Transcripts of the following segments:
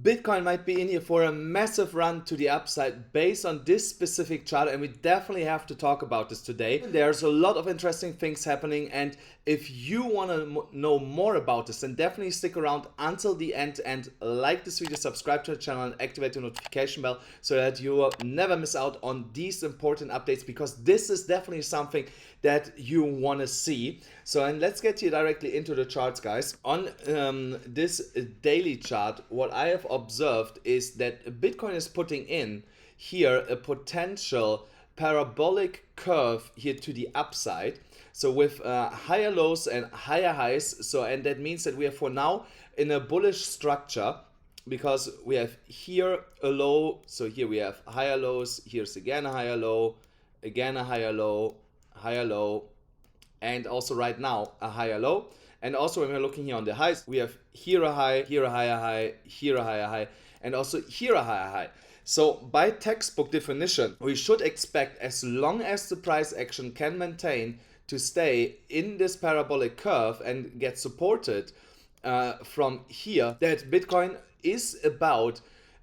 Bitcoin might be in here for a massive run to the upside based on this specific chart, and we definitely have to talk about this today. There's a lot of interesting things happening, and if you want to know more about this, then definitely stick around until the end and like this video, subscribe to the channel and activate the notification bell so that you will never miss out on these important updates, because this is definitely something that you want to see. So, and let's get here directly into the charts, guys. On this daily chart, what I have observed is that Bitcoin is putting in here a potential parabolic curve here to the upside. So with higher lows and higher highs. So, and that means that we are for now in a bullish structure, because we have here a low. So here we have higher lows. Here's again a higher low, again a higher low, and also right now a higher low. And also when we're looking here on the highs, we have here a high, here a higher high, here a higher high, and also here a higher high. So by textbook definition, we should expect, as long as the price action can maintain to stay in this parabolic curve and get supported from here, that Bitcoin is about,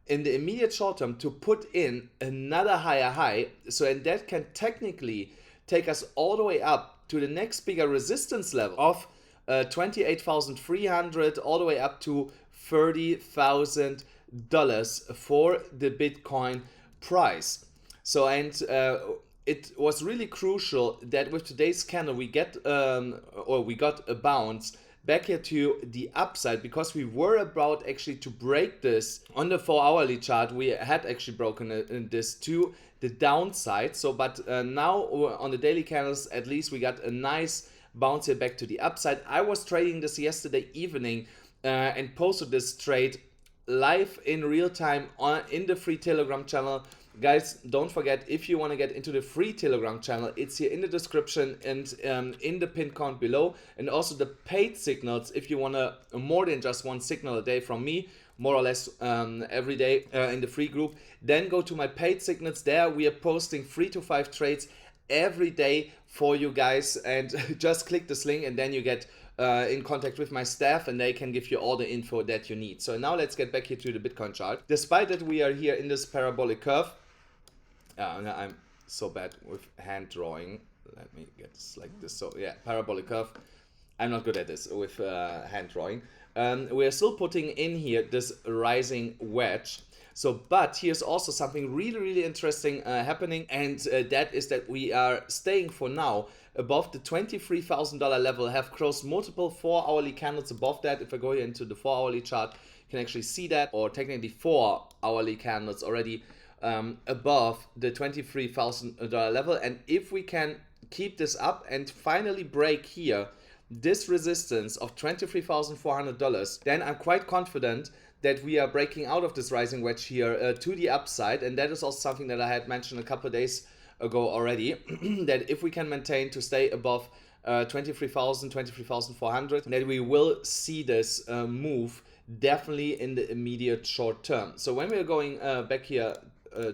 in the immediate short term, to put in another higher high. So, and that can technically take us all the way up to the next bigger resistance level of 28,300, all the way up to $30,000 for the Bitcoin price. So, and it was really crucial that with today's candle we get we got a bounce back here to the upside, because we were about actually to break this on the 4-hourly chart. We had actually broken this to the downside. So, but now on the daily candles, at least we got a nice bounce here back to the upside. I was trading this yesterday evening and posted this trade live in real time in the free Telegram channel. Guys, don't forget, if you want to get into the free Telegram channel, it's here in the description and in the pinned comment below. And also the paid signals, if you want more than just one signal a day from me, more or less every day in the free group, then go to my paid signals. There we are posting 3 to 5 trades every day for you guys, and just click this link and then you get in contact with my staff and they can give you all the info that you need. So now let's get back here to the Bitcoin chart. Despite that we are here in this parabolic curve, I'm so bad with hand drawing. Let me get this like this. So yeah, parabolic curve. I'm not good at this with hand drawing. We are still putting in here this rising wedge. So, but here's also something really interesting happening, and that is that we are staying for now above the $23,000 level, have crossed multiple 4-hourly candles above that. If I go here into the 4-hourly chart, you can actually see that, or technically 4-hourly candles already above the $23,000 level. And if we can keep this up and finally break here this resistance of $23,400, then I'm quite confident that we are breaking out of this rising wedge here to the upside. And that is also something that I had mentioned a couple of days ago already, that if we can maintain to stay above 23,000, 23,400, that we will see this move definitely in the immediate short term. So when we are going back here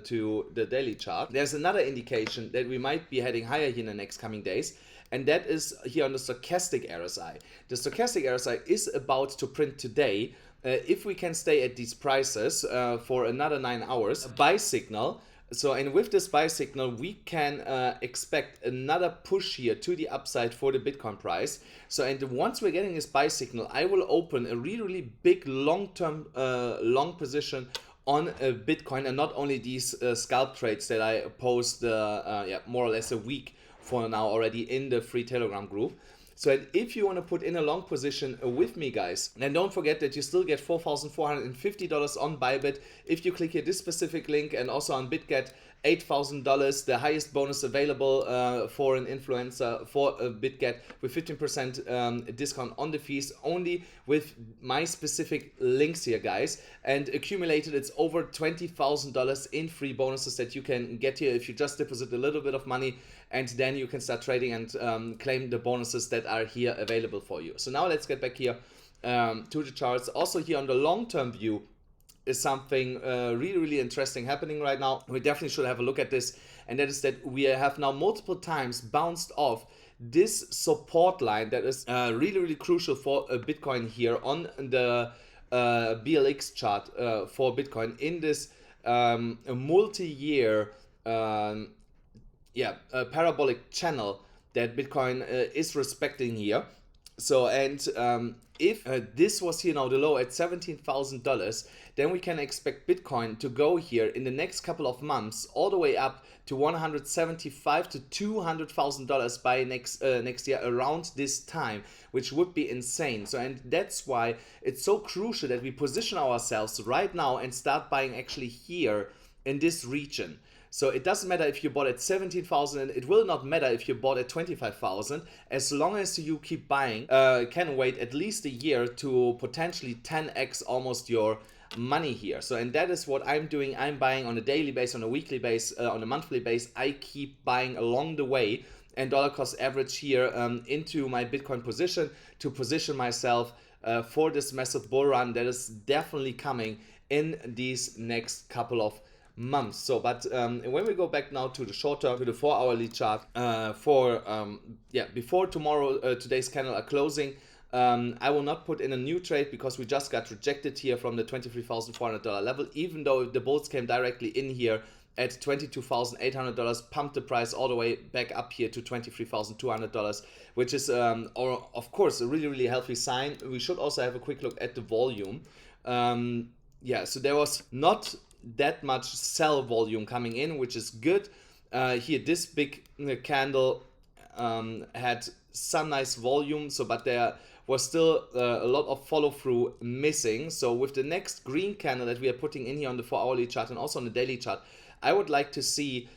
to the daily chart, there's another indication that we might be heading higher here in the next coming days, and that is here on the stochastic RSI. The stochastic RSI is about to print today, if we can stay at these prices for another 9 hours, a buy signal. So, and with this buy signal, we can expect another push here to the upside for the Bitcoin price. So, and once we're getting this buy signal, I will open a really big long-term long position on Bitcoin, and not only these scalp trades that I post more or less a week for now already in the free Telegram group. So if you want to put in a long position with me, guys, then don't forget that you still get $4,450 on Bybit if you click here this specific link, and also on BitGet $8,000, the highest bonus available for an influencer for BitGet, with 15% discount on the fees, only with my specific links here, guys. And accumulated, it's over $20,000 in free bonuses that you can get here if you just deposit a little bit of money, and then you can start trading and claim the bonuses that are here available for you. So now let's get back here to the charts. Also here on the long-term view is something really interesting happening right now. We definitely should have a look at this, and that is that we have now multiple times bounced off this support line that is really crucial for Bitcoin here on the BLX chart for Bitcoin in this multi-year parabolic channel that Bitcoin is respecting here. So, and if this was here now the low at $17,000, then we can expect Bitcoin to go here in the next couple of months all the way up to $175,000 to $200,000 by next year around this time, which would be insane. So, and that's why it's so crucial that we position ourselves right now and start buying actually here in this region. So it doesn't matter if you bought at 17,000, and it will not matter if you bought at 25,000, as long as you keep buying, can wait at least a year to potentially 10x almost your money here. So, and that is what I'm doing. I'm buying on a daily base, on a weekly base, on a monthly base. I keep buying along the way and dollar cost average here into my Bitcoin position to position myself for this massive bull run that is definitely coming in these next couple of months. So, but when we go back now to the short term, to the 4-hourly chart, before tomorrow, today's candle are closing, I will not put in a new trade because we just got rejected here from the $23,400 level, even though the bulls came directly in here at $22,800, pumped the price all the way back up here to $23,200, which is, of course, a really, really healthy sign. We should also have a quick look at the volume. So there was not that much sell volume coming in, which is good. Here, this big candle had some nice volume, so but there was still a lot of follow through missing. So with the next green candle that we are putting in here on the 4-hourly chart and also on the daily chart, I would like to see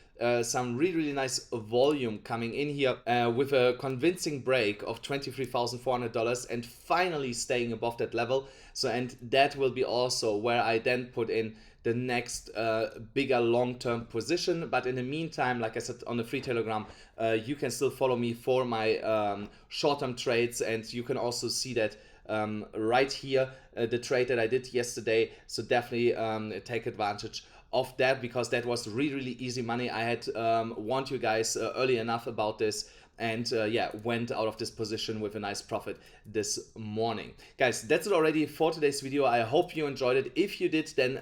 some really, really nice volume coming in here with a convincing break of $23,400 and finally staying above that level. So, and that will be also where I then put in the next bigger long-term position. But in the meantime, like I said on the free Telegram, you can still follow me for my short-term trades, and you can also see that right here, the trade that I did yesterday. So definitely take advantage of that, because that was really, really easy money. I had warned you guys early enough about this, and went out of this position with a nice profit this morning. Guys, that's it already for today's video. I hope you enjoyed it. If you did, then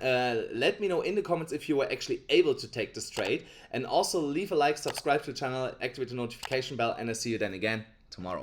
let me know in the comments if you were actually able to take this trade, and also leave a like, subscribe to the channel, activate the notification bell, and I'll see you then again tomorrow.